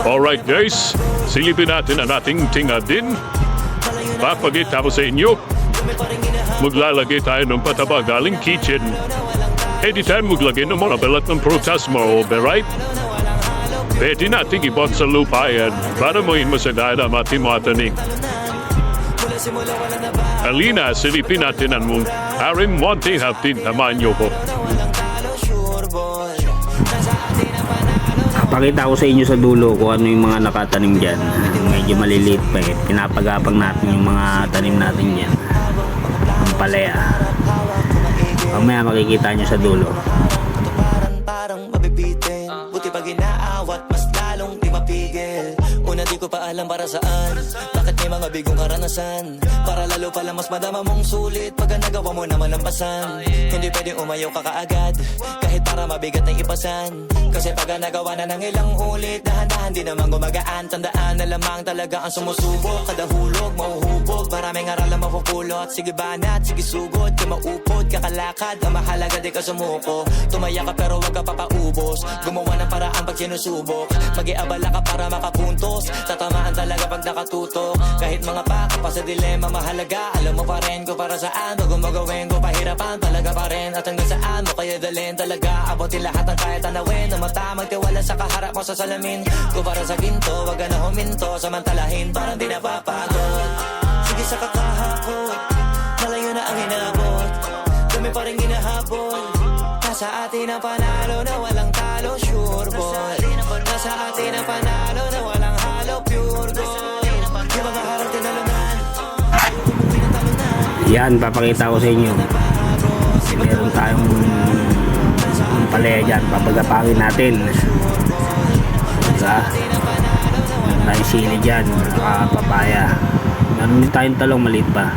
Alright guys, silipin natin ang ating tingadin. Papagita ko sa inyo, maglalagay tayo ng pataba galing kitchen. Pwede tayo maglagay ng mga balat ng prutas mo, right? Pwede natin ibon sa lupa yan para mo masagay ang ating mga tanim. Alina, silipin natin ang mong aring monte haptin naman nyo po. Pakita ko sa inyo sa dulo kung ano yung mga nakatanim dyan. Medyo maliliit pa eh. Pinapagapang natin yung mga tanim natin dyan. Ang palaya. Mamaya makikita nyo sa dulo. Parang mabibitin. Buti pag inaawat, mas lalong di mapigil. Una di ko pa alam para saan. Bakit may mga bigong karanasan? Para lalo pala mas madama mong sulit pag nagawa mo naman ang pasan. Hindi pwedeng umayaw ka kaagad kahit para mabigat na ipasan. Kasi pag nagawa na ng ilang ulit, dahan-dahan di naman gumagaan. Tandaan na lamang talaga ang sumusubok. Kada hulog, mahuhubog. Maraming aral ang mapupulot. Sige banat, sige sugod. Di maupod, kakalakad. Ang mahalaga di ka sumuko. Tumaya ka pero wag ka papaubos. Gumawa ng paraan pag sinusubok. Mag-iabala ka para makapuntos. Tatamaan talaga pag nakatutok. Kahit mga paka pa sa dilema mahalaga. Alam mo pa rin ko para saan. Bago magawin ko pahirapan talaga pa rin. At hanggang saan mo kaya dalhin talaga. Abutin lahat ng kaya tanawin. Na mata magtiwala sa kaharap mo sa salamin. Kung para sa ginto, wag ka na huminto. Samantalahin parang di napapagod. Sige sa kakahakot. Malayo na ang inabot. Kami pa rin ginahabol. Nasa atin ang panalo na walang talo, sure boy. Nasa atin ang panalo na walang halo, pure gold. Di ba maharap tinalunan? Yan, papakita ko sa inyo. Meron tayong palaya dyan. Papagapangin natin. Diba? Meron tayong sili dyan. Papaya. Meron din tayong talong maliit pa.